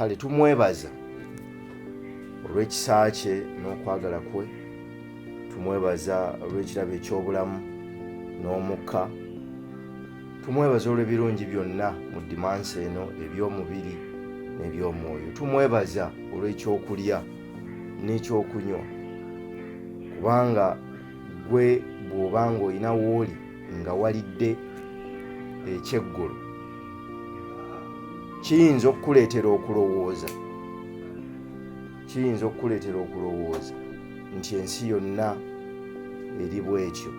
kale tumwebaza olw'ekisa kye n'okwagala kwe, tumwebaza olw'ekirabo eky'obulamu n'omukka, tumwebaza olw'ebirungi byonna mu dimansi eno eby'omubiri n'eby'omwoyo, tumwebaza olw'ekyokulya n'ekyokunywa, kubanga gwe bw'obanga olina w'oli nga walidde ekyeggulo kiyinza okukuleetera okulowooza nti ensi yonna eri bw'etyo.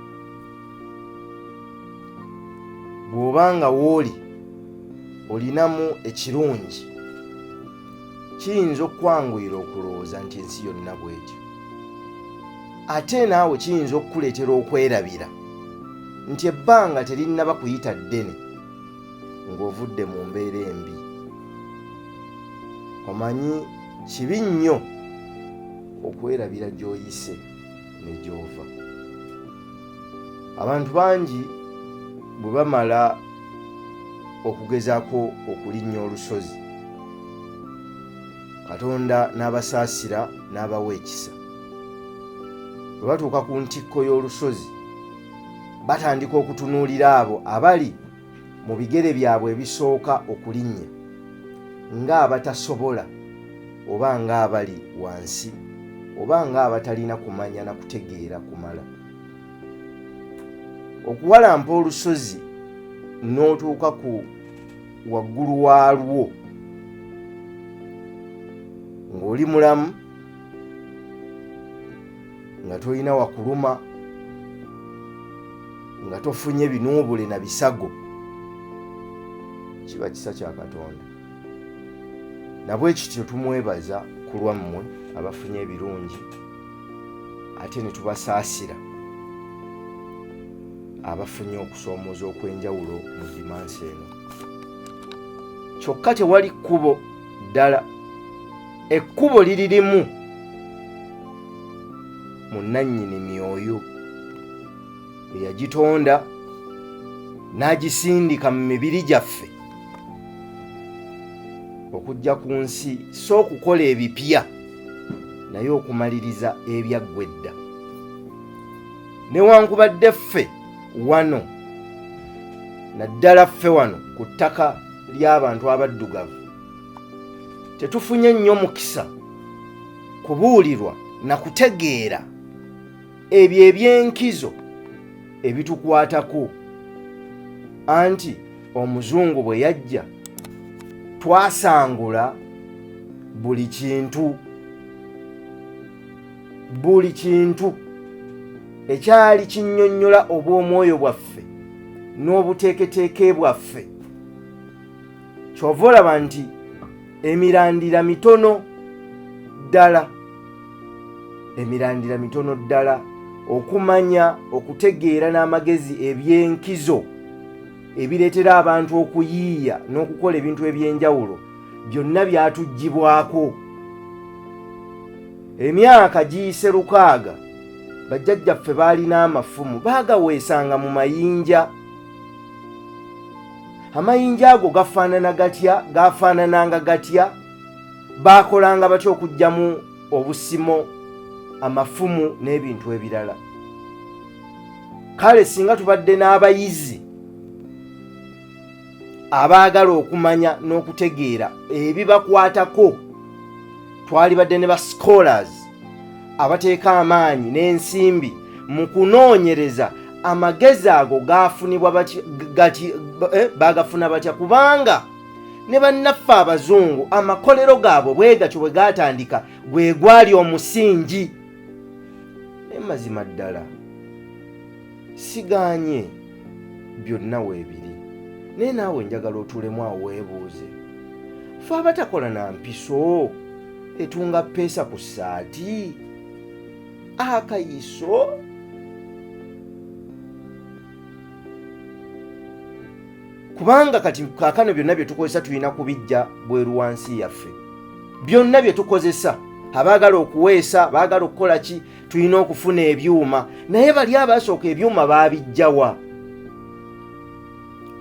Bw'obanga w'oli olinamu ekirungi kiyinza okwanguyira okulowooza nti ensi yonna bw'etyo. Ate naawe kiyinza okukuleetera okwerabira nti ebbanga terinnaba kuyita ddene ng'ovudde mu mbeera embi. Omanyi kibi nnyo okwerabira gy'oyise ne gy'ova. Abantu bangi bwe bamala okugezaako okulinnya olusozi, Katonda n'abasaasira n'abawa ekisa. Bwe batuuka ku ntikko y'olusozi batandika okutunuulira abo abali mu bigere byabwe ebisooka okulinnya ng'abatasobola, oba ng'abali wansi, oba ng'abatalina kumanya na kutegeera kumala. Okuwalampa olusozi n'otuuka ku waggulu waalwo ng'oli mulamu, nga tolina wakuluma, nga tofunye binuubule na bisago, kiba kisa kya Katonda. Nabwe kityo tumwebaza ku lwammwe abafunye ebirungi, ate ne tubasaasira abafunye okusoomooza okw'enjawulo mu dimansi eno. Kyokka tewali kkubo ddala, ekkubo liri limu mu nannyini myoyo eyagitonda n'agisindika mu mibiri gyaffe okujja ku nsi, so okukola ebipya naye okumaliriza ebyaggwa edda. Newankubadde ffe wano, naddala ffe wano ku ttaka ly'abantu abaddugavu, tetufunye nnyo mukisa kubuulirwa na kutegeera ebyo eby'enkizo ebitukwatako, anti omuzungu bwe yajja twasangula buli kintu ekyali kinnyonnyola obw'omwoyo bwaffe n'obuteeketeeke bwaffe. Kyova olaba nti emirandira mitono ddala okumanya, okutegeera n'amagezi eby'enkizo ebireetera abantu okuyiiya n'okukola ebintu eby'enjawulo, byonna byatuggyibwako. Emyaka giyise 600 bajjajjaffe baalina amafumu, baagaweesanga mu mayinja. Amayinja ago gaafaanananga gatya? Baakolanga batya okuggyamu obusimo, amafumu n'ebintu ebirala? Kale singa tubadde n'abayizi abaagala okumanya n'okutegeera ebibakwatako, twalibadde ne ba scholars abateeka amaanyi n'ensimbi mu kunoonyereza amagezi ago baagafuna batya, kubanga ne bannaffe abazungu amakolero gaabwe bwe gatyo bwe gaatandika gwe gwali omusingi. Amazima ddala sigaanye byonna weebiri, naye naawe njagala otulemu awo weebuuze, fe abatakola na mpiso etunga ppeesa ku ssaati, akayiso kubanga kati kaakano byonna bye tukozesa tulina kubijja bweru wansi yaffe. Byonna bye tukozesa, abaagala okuweesa, baagala okukola ki, tulina okufuna ebyuma, naye bali abaasooka ebyuma baabijjawa?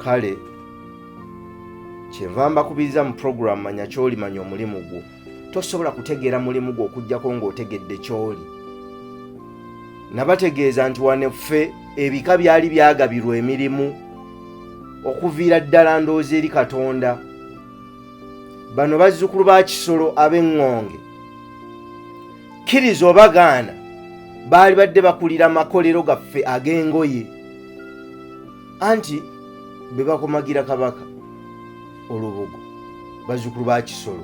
Kale kyenva mbakubiriza mu program manya kyoli manya omulimu gwo. Tosobola kutegeera mulimu gwo okujjako ng'otegedde kyoli. Nabategeeza nti waneffe ebika byali byagabirwa emirimu okuviira ddala ndowooza eri Katonda. Bano bazzukulu ba Kisolo ab'Eŋŋonge, kkiriza oba gaana, baali badde bakulira makolero gaffe ag'engoye, anti be bakomagira Kabaka olubugo, bazzukulu ba Kisolo.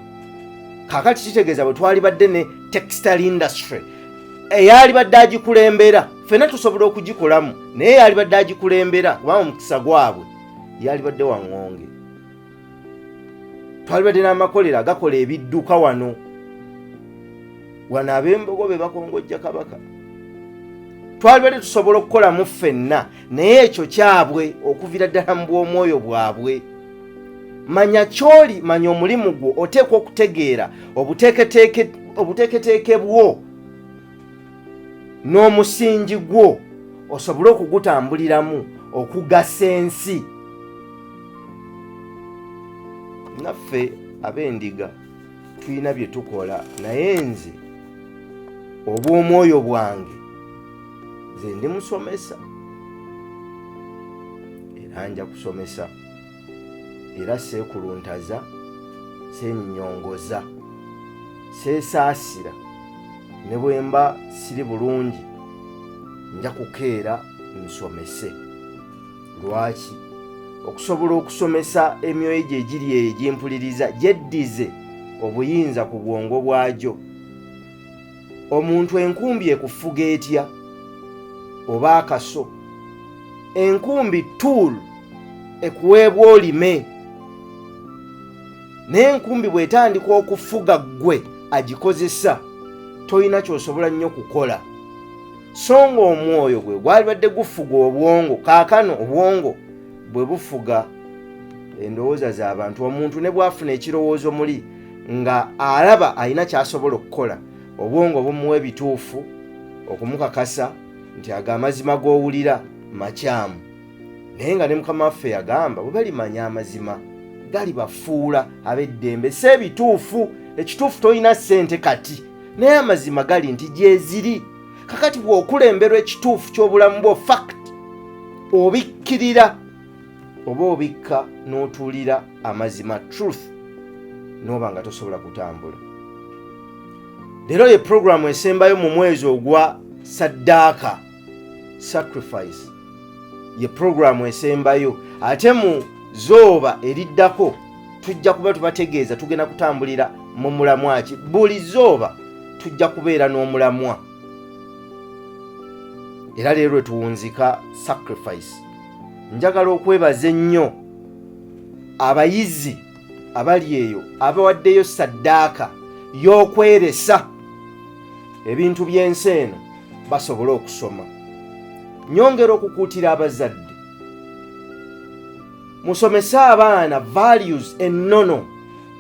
Kaakati kitegeeza bwe twali badde ne textile industry eyali badde agikulembera, ffenna tusobola okugikolamu, naye yali badde agikulembera kubanga omukisa gwabwe yali badde wa Ŋŋonge. Twali badde n'amakolero agakola ebidduka wano ab'Embogo be bakongojja Kabaka. Twali badde tusobola okukolamu ffenna, naye ekyo kyabwe okuviira ddala mu bw'omwoyo bwabwe. Manya kyoli, manya omulimu gwo, oteekwa okutegeera obuteeketeeke bwo n'omusingi gwo osobole okugutambuliramu okugasa ensi. Naffe ab'endiga tulina bye tukola, naye nze obw'omwoyo bwange nze ndi musomesa era nja kusomesa, era seekuluntaza, seenyinyongoza, seesaasira. Ne bwe mba siri bulungi nja kukeera nsomese. Lwaki? Okusobola okusomesa emyoyo gye egiri eyo egimpuliriza gyeddize obuyinza ku bwongo bwagyo. Omuntu enkumbi ekufuga etya oba akaso? Enkumbi tool ekuweebwa olime, naye enkumbi bw'etandika okufuga ggwe agikozesa, toyina ky'osobola nnyo kukola. So nga omwoyo gwe gwali badde gufuga obwongo, kaakano obwongo bwe bufuga endowooza z'abantu. Omuntu ne bw'afuna ekirowoozo muli nga alaba alina ky'asobola okukola, obwongo bumuwa ebituufu okumukakasa nti ago amazima g'owulira makyamu. Naye nga ne Mukama waffe yagamba bwe balimanya amazima galibafuula ab'eddembe. Si ebituufu, ekituufu toyina ssente kati, naye amazima gali nti gyeziri. Kakati bw'okulemberwa ekituufu ky'obulamu bwo fact obikkirira oba obikka n'otuulira amazima truth, n'oba nga tosobola kutambula. Leero ye programu esembayo mu mwezi ogwa Saddaaka, sacrifice, ye programu esembayo. Ate mu zooba eriddako tujja kuba tubategeeza tugenda kutambulira mu mulamwa ki. Buli zooba tujja kubeera n'omulamwa. Era leero tuwunzika sacrifice. Njagala okwebaza ennyo abayizi abali eyo abawaddeyo saddaaka y'okweresa ebintu by'ensi eno basobole okusoma. Nyongera okukuutira abazadde, musomese abaana values ennono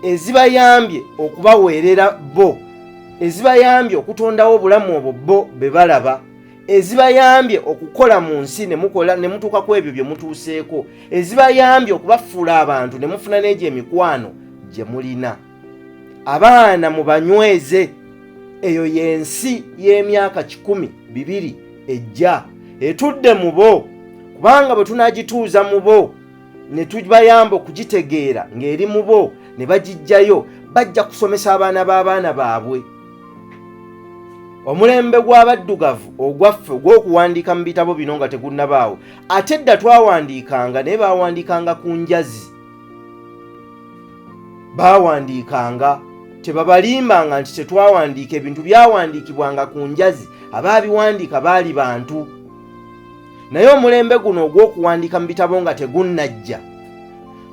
ezibayambye okubaweerera bo, ezibayambye okutondawo obulamu obwo bo be balaba, ezibayambye okukola mu nsi ne mukola ne mutuuka ku ebyo bye mutuuseeko, ezibayambye okubafuula abantu ne mufuna n'egyo emikwano gye mulina. Abaana mubanyweze. Eyo y'ensi y'emyaka 100-200 ejja etudde mu bo, kubanga bwe tunaagituuza mu bo ne tubayamba okugitegeera ng'eri mu bo ne bagijjayo, bajja kusomesa abaana b'abaana baabwe. Omulembe gw'abaddugavu ogwaffe ogw'okuwandiika mu bitabo bino nga tegunnabaawo, ate edda twawandiikanga naye baawandiikanga ku njazi. Baawandiikanga, tebabalimbanga nti tetwawandiika, ebintu byawandiikibwanga ku njazi, abaabiwandiika baali bantu. Naye omulembe guno ogw'okuwandiika mu bitabo nga tegunnajja,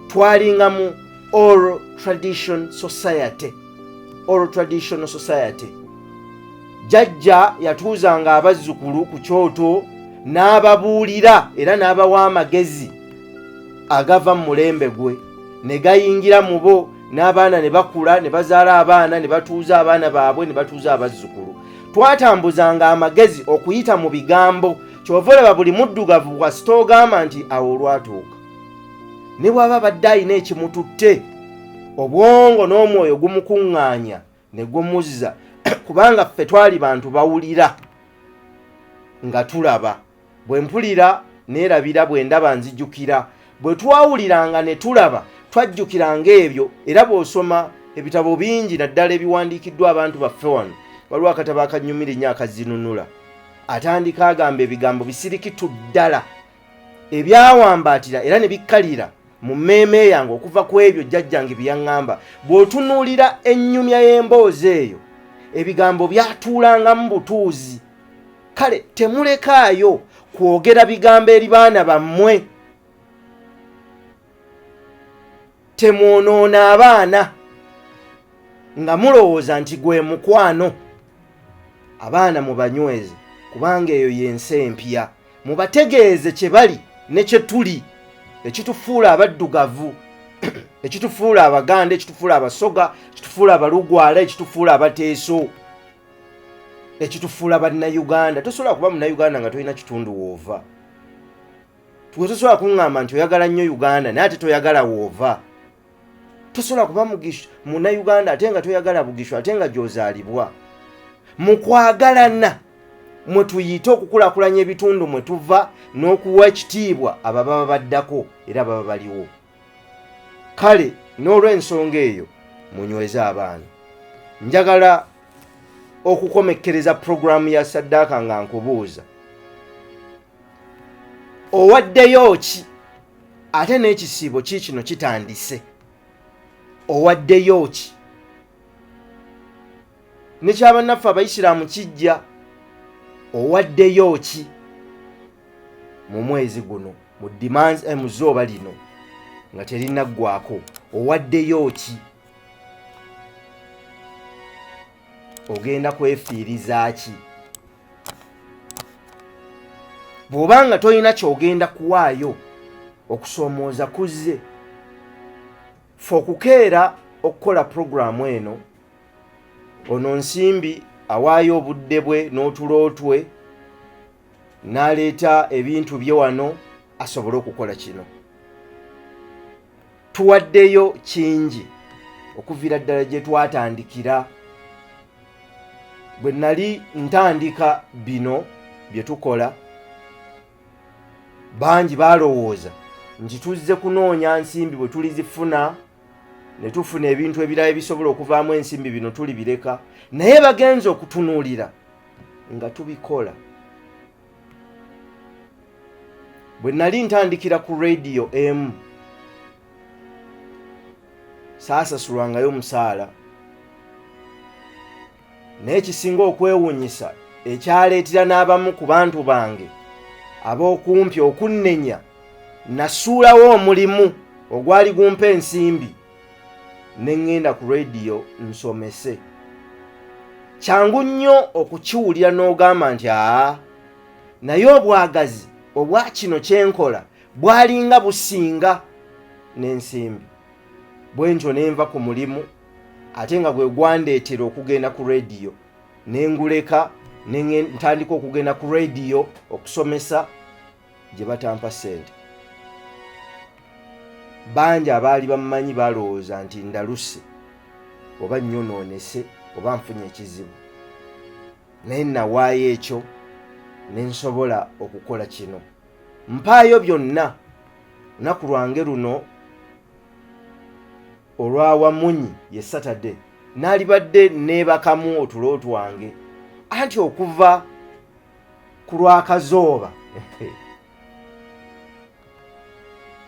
twalinga mu oral tradition society. Oral traditional society. Jjajja yatuuzanga abazzukulu ku kyoto n'ababuulira era n'abawa amagezi agava mu mulembe gwe, ne gayingira mu bo, n'abaana ne bakula ne bazaala abaana ne batuuza abaana baabwe ne batuuza abazzukulu. Twatambuzanga amagezi okuyita mu bigambo. Kyova olaba buli muddugavu wasita ogamba nti awo olwatuuka. ne bw'aba badde alina ekimututte obwongo n'omwoyo gumukuŋŋaanya ne gumuzza kubanga ffe twali bantu bawulira nga tulaba. Bwe mpulira neerabira, bwe ndaba nzijjukira. Bwe twawuliranga ne tulaba twajjukiranga ebyo. Era bw'osoma ebitabo bingi naddala ebiwandiikiddwa abantu baffe wano, waliwo akatabo akanyumira ennyo akazinunula, atandika agamba ebigambo bisirikitu ddala ebyawambaatira era ne bikkalira mu mmeeme yange okuva ku ebyo jjajjange bye yaŋŋamba. Bw'otunuulira ennyumya y'emboozi eyo, ebigambo byatuulangamu butuuzi. Kale temulekaayo kwogera bigambo eri baana bammwe. Temwonoona abaana nga mulowooza nti gwe mukwano. Abaana mubanyweze kubanga eyo y'ensi empya. Mubategeeze kye bali ne kye tuli, ekitufuula abaddugavu, ekitufuula Abaganda, ekitufuula Abasoga, ekitufuula Abalugwala, ekitufuula Abateeso, ekitufuula Bannayuganda. Tosobola kuba Munnayuganda nga tolina kitundu woova. Tosobola kuŋŋamba nti oyagala nnyo Uganda naye ate toyagala woova. Tosobola kuba Munnayuganda ate nga toyagala Bugishu ate nga gy'ozaalibwa. Mu kwagalana mwe tuyita okukulaakulanya ebitundu mwe tuva n'okuwa ekitiibwa abo baba baddako era baba baliwo. Kale n'olw'ensonga eyo munyweze abaana. Njagala okukomekkereza puroguramu ya Saddaaka nga nkubuuza, owaddeyo ki ate n'ekisiibo kiikino kitandise? Owaddeyo ki? Ne kyabannaffe Abayisiraamu kijja. Owaddeyo ki mu mwezi guno, mu demands mu zzooba lino nga terinaggwako? Owaddeyo ki? Ogenda kwefiiriza ki? Bw'obanga tolina ky'ogenda kuwaayo, okusoomooza kuzze. Ffe okukeera okukola puroguramu eno, ono Nsimbi awaayo obudde bwe n'otulo twe n'aleeta ebintu bye wano asobole okukola kino. Tuwaddeyo kingi okuviira ddala gye twatandikira. Bwe nali ntandika bino bye tukola, bangi balowooza nti tuzze kunoonya nsimbi bwe tulizifuna ne tufuna ebintu ebirala ebisobola okuvaamu ensimbi bino tulibireka. Naye bagenze okutunuulira nga tubikola. Bwe nali ntandikira ku radio emu saasasulwangayo musaala, naye kisinga okwewuunyisa ekyaleetera n'abamu ku bantu bange ab'okumpi okunnenya, nasuulawo omulimu ogwali gumpa ensimbi ne ŋŋenda ku radio nsomese. Kyangu nnyo okukiwulira n'ogamba nti naye obwagazi obwa kino kyenkola bwalinga businga n'ensimbi. Bwe ntyo ne nva ku mulimu ate nga gwe gwandeetera okugenda ku radio, ne nguleka ne ntandika okugenda ku radio okusomesa gye batampa ssente. Bangi abaali bamumanyi balowooza nti ndaluse oba nnyonoonese oba nfunye ekizibu, naye nawaayo ekyo ne nsobola okukola kino. Mpaayo byonna. Lunaku lwange luno olwa Wamunyi ye Saturday naalibadde neebakamu otulo twange, anti okuva ku lwakazooba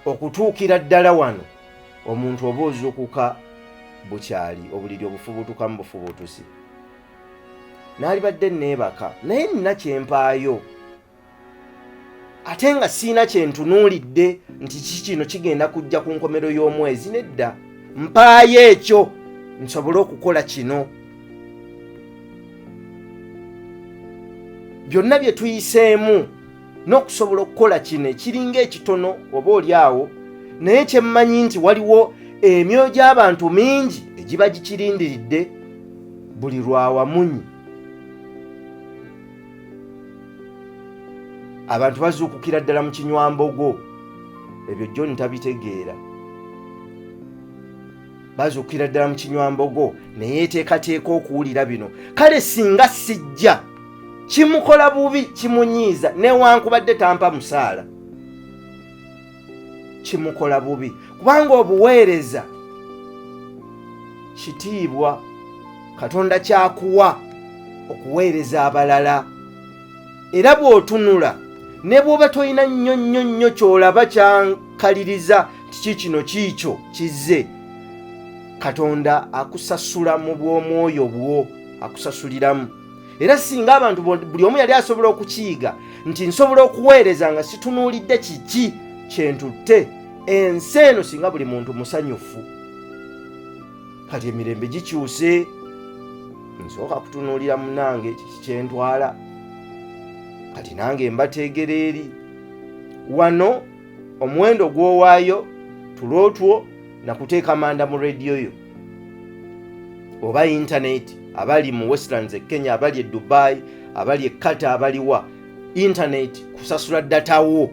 okutuukira ddala wano omuntu oba ozuukuka bukyali, obuliri obufubutukamu bufubutusi. Naalibadde neebaka naye nina kyempaayo, ate nga siina kyentunuulidde nti kino kigenda kujja ku nkomero y'omwezi. Nedda, mpaayo ekyo nsobole okukola kino. Byonna bye tuyiseemu n'okusobola okukola kino ekiringa ekitono oba oli awo, naye kyemmanyi nti waliwo emyoyo gy'abantu mingi egiba gikirindiridde buli lwa Wamunyi. Abantu bazuukukira ddala mu kinywambogo ebyo John tabitegeera. Bazuukira ddala mu kinywambogo ne yeeteekateeka okuwulira bino. Kale singa sijja kimukola bubi, kimunyiiza, newankubadde tampa musaala, kimukola bubi, kubanga obuweereza kitiibwa. Katonda kyakuwa okuweereza abalala, era bw'otunula ne bw'oba tolina nnyo ky'olaba kyankaliriza kiki kino kiikyo kizze, Katonda akusasula mu bw'omwoyo bwo, akusasuliramu. Era singa abantu buli omu yali asobola okukiyiga nti nsobola okuweereza nga situnuulidde kiki kyentutte, ensi eno singa buli muntu musanyufu. Kati emirembe gikyuse, nsooka kutunuulira munnange kiki kyentwala, kati nange mbateegera eri. Wano omuwendo gw'owaayo tulotwo nakuteeka manda mu rediyo yo oba intaneti, abali mu Westlands e Kenya, abali e Dubai, abali e Qatar, abaliwa intaneti, kusasula datawo.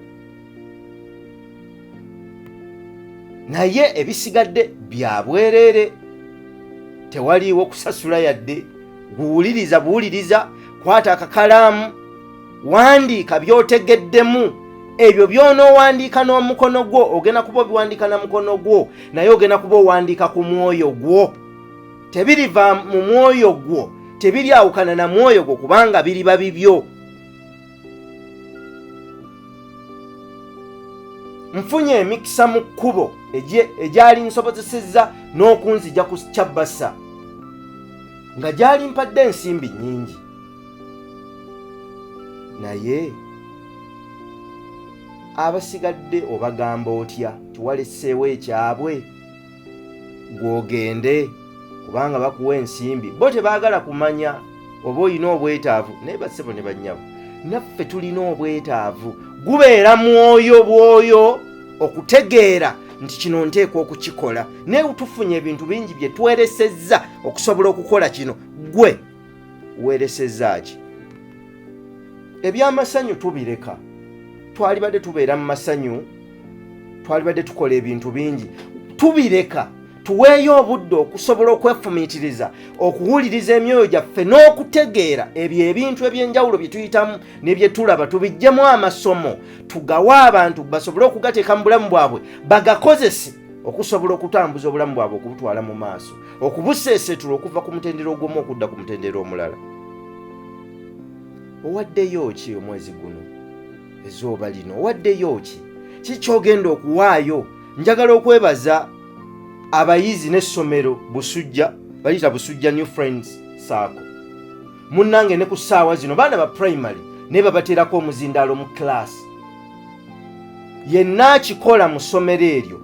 Naye ebisigadde bya bwereere, tewaliiwo kusasula yadde. Buwuliriza, kwata akakalaamu, wandiika by'otegeddemu. Ebyo by'onoowandiika n'omukono gwo ogenda kuba obiwandiika na mukono gwo, naye ogenda kuba owandiika ku mwoyo gwo. Tebiriva mu mwoyo gwo, tebiryawukana na mwoyo gwo, kubanga biriba bibyo. Nfunye emikisa mu kkubo egyali nsobozesezza n'okunzija ku Kyabasa, nga gyali mpadde ensimbi nnyingi, naye abasigadde obagamba otya tiwaleseewo ekyabwe, gwogende kubanga bakuwa ensimbi. Bo tebaagala kumanya oba olina obwetaavu, naye bassebo ne bannyabo, naffe tulina obwetaavu. Gubeera mwoyo bwoyo okutegeera nti kino nteekwa okukikola, naye tufunye ebintu bingi bye tweresezza okusobola okukola kino. Gwe weeresezza ki? Ebyamasanyu tubireka. Twalibadde tubeera mu masanyu, twalibadde tukola ebintu bingi, tubireka. Tuweeyo obudde okusobola okwefumiitiriza, okuwuliriza emyoyo gyaffe n'okutegeera ebyo ebintu eby'enjawulo bye tuyitamu ne bye tulaba, tubiggyemu amasomo, tugawe abantu basobole okugateeka mu bulamu bwabwe, bagakozese okusobola okutambuza obulamu bwabwe okubutwala mu maaso, okubuseesetula okuva ku mutendera ogumu okudda ku mutendera omulala. Owaddeyo ki omwezi guno, ezzooba lino? Owaddeyo ki? Kikyogenda okuwaayo? Njagala okwebaza abayizi n'essomero Busujja, baliyita Busujja New Friends Circle. Munnange ne ku ssaawa zino baana ba primary naye babateerako omuzindaalo mu class. Yenna akikola mu ssomero eryo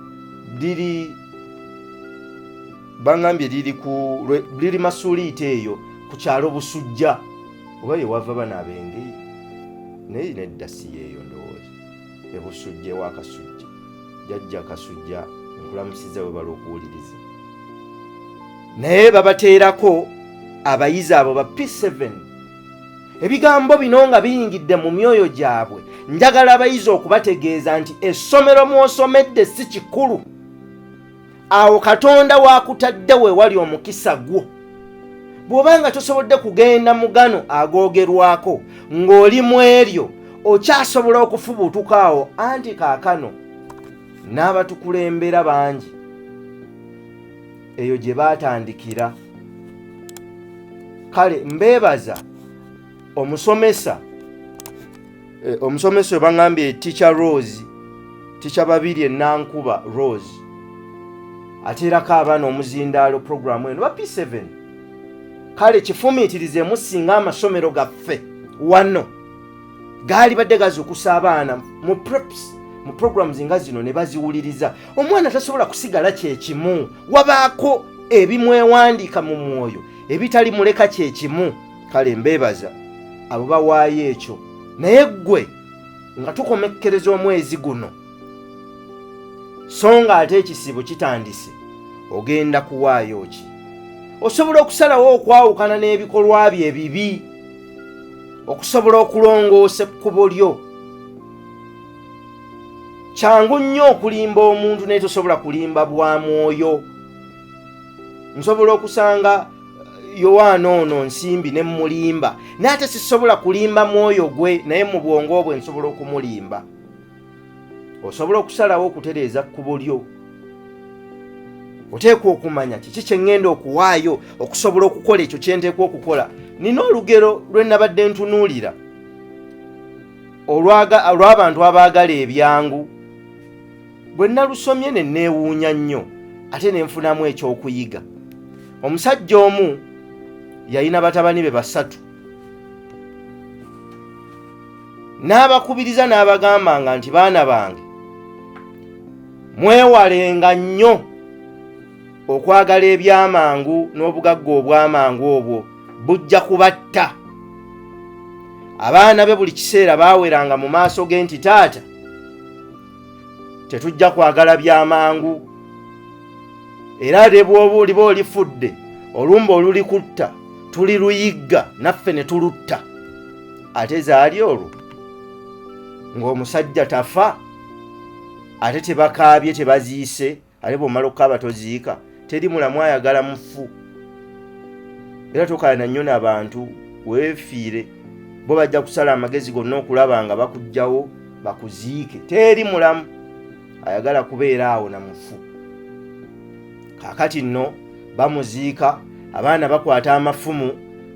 bangambye liri Masuliita eyo ku kyalo Busujja, oba ye wava bana abengeyi, naye nedda si yeeyo ndowooza, e Busujja ewa Kasujja, jjajja Kasujja nkulamusiza we bali okuwuliriza. Naye babateerako abayizi abo ba P7. Ebigambo bino nga biyingidde mu myoyo gyabwe, njagala abayizi okubategeeza nti essomero mw'osomedde si kikulu. Awo Katonda waakutadde we wali omukisa gwo. Bw'obanga tosobodde kugenda mu gano agoogerwako ng'oli mu eryo, okyasobola okufubutuka awo, anti kaakano n'abatukulembera bangi eyo gye baatandikira. Kale mbeebaza omusomesa we bangambye Teacher Rose, Teacher Babiri Enankuba Rose, ateerako abaana omuzindaalo programu eno ba P7. Kale kifumiitirizeemu singa amasomero gaffe wano gaali badde gazukusa abaana mu preps, mu programs nga zino ne baziwuliriza. Omwana tasobola kusigala kyekimu, wabaako ebimwewandiika mu mwoyo ebitali muleka kyekimu. Kale mbeebaza abo bawaayo ekyo, naye ggwe nga tukomekkereza omwezi guno so nga ate ekisibo kitandise, ogenda kuwaayo ki? Osobola okusalawo okwawukana n'ebikolwa bye ebibi, okusobola okulongoosa ekkubo lyo. kyangu nnyo okulimba omuntu naye tosobola kulimba bwa mwoyo. Nsobola okusanga Yowaana ono Nsimbi ne mulimba naye ate sisobola kulimba mwoyo gwe, naye mu bwongo bwe nsobola okumulimba. Osobola okusalawo okutereeza kkubo lyo. Oteekwa okumanya kiki kye ŋŋenda okuwaayo okusobola okukola ekyo kye nteekwa okukola. Nina olugero lwe nabadde ntunuulira olw'abantu abaagala ebyangu. Bwe nalusomye ne neewuunya nnyo ate ne nfunamu ekyokuyiga. Omusajja omu yalina batabani be 3. N'abakubiriza n'abagambanga nti baana bange mwewalenga nnyo okwagala ebyamangu n'obugagga obwamangu obwo bujja kubatta. Abaana be buli kiseera baaweranga mu maaso ge nti taata tetujja kwagala byamangu, era ne bw'oba oliba olifudde olumba olulikutta tuli luyigga naffe ne tulutta. Ate zaali olwo ng'omusajja tafa ate tebakaabye tebaziise, ate bw'omala okukaaba toziika. Teri mulamu ayagala mufu. Era tokaana nnyo n'abantu weefiire, bo bajja kusala amagezi gonna okulaba nga bakuggyawo bakuziike. Teri mulamu ayagala kubeera awo na mufu. Kaakati nno bamuziika, abaana bakwata amafumu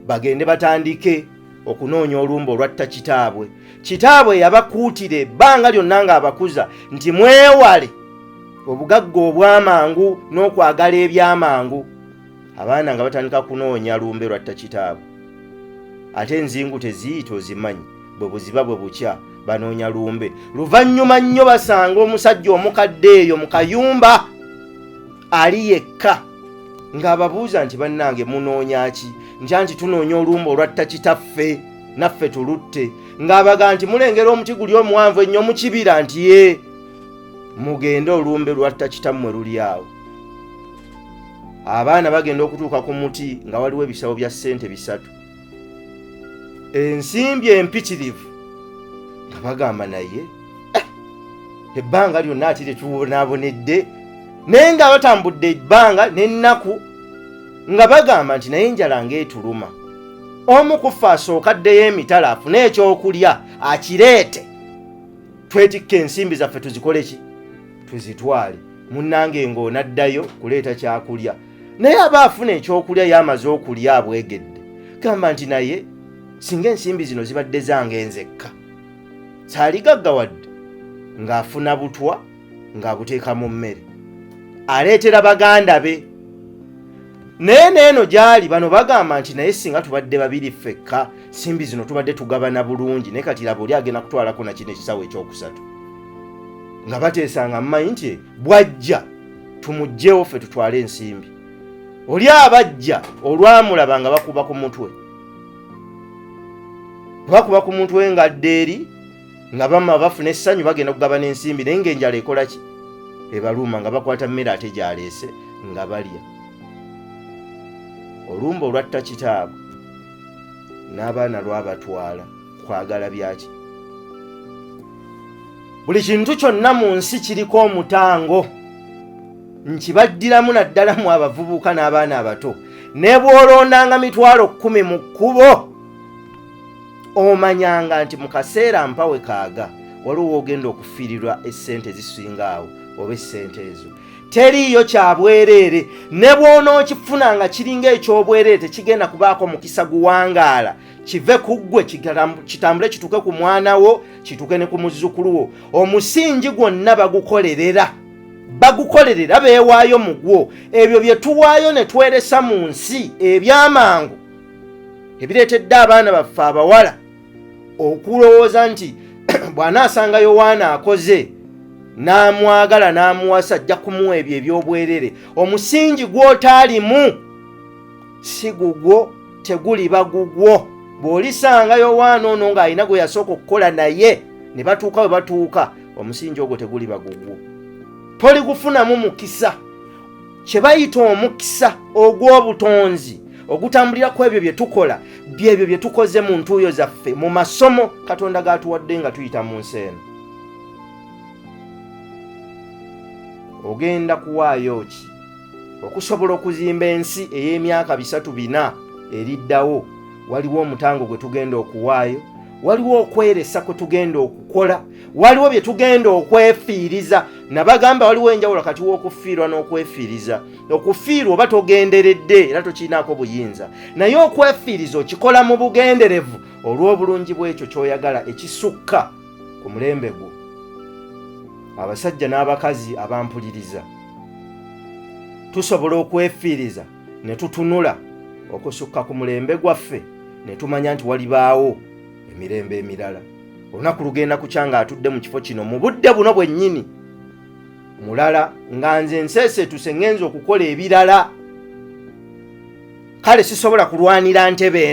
bagende batandike okunoonya olumba olwatta kitaabwe. Kitaabwe yabakuutira ebbanga lyonna ng'abakuza nti mwewale obugagga obwamangu n'okwagala ebyamangu. Abaana nga batandika kunoonya lumbe lwatta kitaabwe. Ate enzingu teziyita ozimanyi, bwe buziba bwe bukya banoonya lumbe. Luvannyuma nnyo basanga omusajja omukadde eyo mu kayumba ali yekka ng'ababuuza nti bannange munoonya ki? Nti tunoonya olumba olwatta kitaffe naffe tulutte. Ng'abaga nti mulengera omuti guli omuwanvu ennyo mu kibira, nti ye mugende olumbe lwatta kitammwe luli awo. Abaana bagenda okutuuka ku muti nga waliwo ebisawo bya ssente 3. Ensimbi empitirivu nga bagamba naye ebbanga lyonna ati tetubonaabonedde, naye nga batambudde ebbanga n'ennaku nga bagamba nti naye enjala ng'etuluma. Omu ku ffe asooka addeyo emitala afune ekyokulya akireete, twetikke ensimbi zaffe tuzikole ki? Tuzitwale. Munnange ng'onaddayo kuleeta kyakulya, naye aba afuna ekyokulya yamaze okulya abwegedde. Gamba nti naye singa ensimbi zino zibadde zange nzekka, saaligaggawadde ng'afuna butwa ng'abuteeka mu mmere aleetera baganda be. Naye neeno gyali bano bagamba nti naye singa tubadde babiri ffekka, simbi zino tubadde tugabana bulungi, naye kati laba oli agenda kutwalako na kino ekisawo ekyokusatu. Nga bateesanga mmanyi nti bwajja tumuggyewo ffe tutwale ensimbi. Oli abajja olwamulaba nga bakuba ku mutwe. Bakuba ku mutwe nga ddeeri nga bamma bafuna essanyu bagenda kugabana ensimbi, naye ng'enjala ekola ki? Ebaluma nga bakwata mmere ate gyaleese nga balya. Olumba olwatta kitaabwe n'abaana lwabatwala kwagala byaki? Buli kintu kyonna mu nsi kiriko omutango. Nkibaddiramu naddala mu abavubuka n'abaana abato. Ne bw'olondanga 10,000 mu kkubo, omanyanga nti mu kaseera mpawe kaaga waliwo ogenda okufiirirwa essente zisinga awo oba essente ezo. Teriiyo kya bwereere. Ne bw'onookifuna nga kiringa eky'obwereere tekigenda kubaako mukisa guwangaala. Kive ku ggwe kitambule kituuke ku mwana wo, kituuke ne ku muzzukulu wo. Omusingi gwonna bagukolerera beewaayo mu gwo. Ebyo bye tuwaayo ne tweresa mu nsi ebyamangu ebireetedde abaana baffe abawala okulowooza nti bw'anaasanga Yowaana akoze n'amwagala n'amuwasa ajja kumuwa ebyo eby'obwerere. Omusingi gw'otaalimu si gugwo, teguliba gugwo. Bw'olisanga Yowaana ono ng'alina gwe yasooka okukola naye ne batuuka we batuuka, omusingi ogwo teguliba gugwo. Toligufunamu mukisa, kye bayita omukisa ogw'obutonzi ogutambulira ku ebyo bye tukola, byebyo bye tukoze mu ntuuyo zaffe, mu masomo Katonda g'atuwadde nga tuyita mu nsi eno. ogenda kuwaayo ki okusobola okuzimba ensi ey'emyaka 3-4 eriddawo? Waliwo omutango gwe tugenda okuwaayo, waliwo okweresa kwe tugenda okukola, waliwo bye tugenda okwefiiriza. Nabagamba waliwo enjawulo kati w'okufiirwa n'okwefiiriza. Okufiirwa oba togenderedde era tokinaako buyinza, naye okwefiiriza okikola mu bugenderevu olw'obulungi bw'ekyo ky'oyagala ekisukka ku mulembe gwo. Abasajja n'abakazi abampuliriza, tusobola okwefiiriza ne tutunula okusukka ku mulembe gwaffe ne tumanya nti walibaawo emirembe emirala. Olunaku lugenda kukyanga atudde mu kifo kino mu budde buno bwennyini mulala nga nze nseeseetuse ng'enza okukola ebirala. Kale sisobola kulwanira ntebe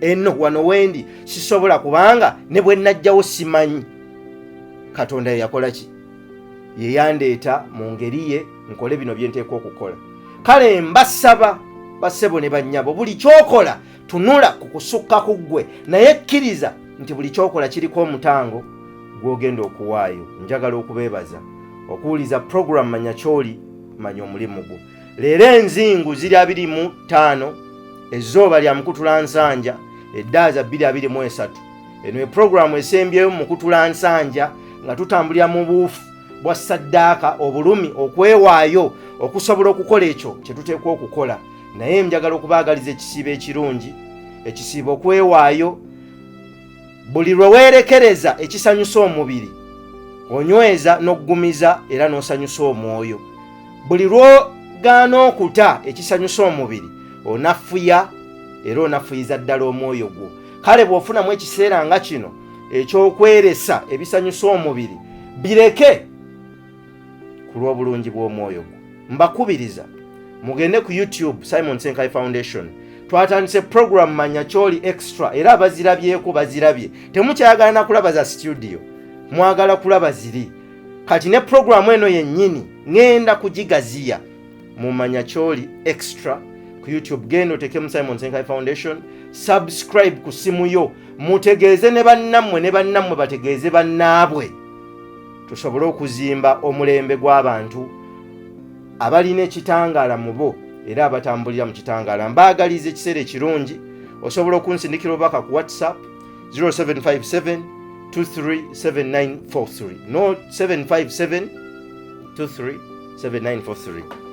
eno wano wendi, sisobola, kubanga ne bwe najjawo simanyi. Katonda yakola ki? Ye yandeeta mu ngeri ye nkole bino bye nteekwa okukola. Kale mbasaba bassebo ne bannyabo, buli kyokola tunula ku kusukka ku ggwe, naye kkiriza nti buli kyokola kiriko omutango gw'ogenda okuwaayo. Njagala okubeebaza okuwuliza program Manya Kyoli Manya Omulimu Gwo. Leero enzingu ziri 25, ezzooba lya Mukutulansanja, eddaaza 2023. Eno eprogramu esembyeyo mu Mukutulansanja nga tutambulira mu buufu bwa ssaddaaka, obulumi, okwewaayo okusobola okukola ekyo kye tuteekwa okukola. Naye njagala okubaagaliza ekisiibo ekirungi, ekisiibo okwewaayo. Buli lwe weerekereza ekisanyusa omubiri onyweza n'okgumiza era n'osanyusa omwoyo. Buli lw'ogaana okuta ekisanyusa omubiri onafuya era onafuyiza ddala omwoyo gwo. Kale bw'ofunamu ekiseera nga kino eky'okweresa ebisanyusa omubiri, bireke ku lw'obulungi bw'omwoyo gwo. Mbakubiriza mugende ku YouTube Simon Ssenkaayi Foundation. Twatandise program Manya Kyoli Extra era bazirabyeko bazirabye. Temukyayagala na kulaba za studio, mwagala kulaba ziri. Kati ne program eno yennyini ngenda kugigaziya mu Manya Kyoli Extra ku YouTube. Genda otekemu Simon Ssenkaayi Foundation, subscribe ku simu yo, mutegeeze ne bannammwe bategeeze bannaabwe, tusobole okuzimba omulembe gw'abantu abalina ekitangaala mu bo era abatambulira mu kitangaala. Mbaagaliza ekiseera ekirungi. Osobola okunsindikira obubaka ku Watsapp 0757 237943 no 757 237943.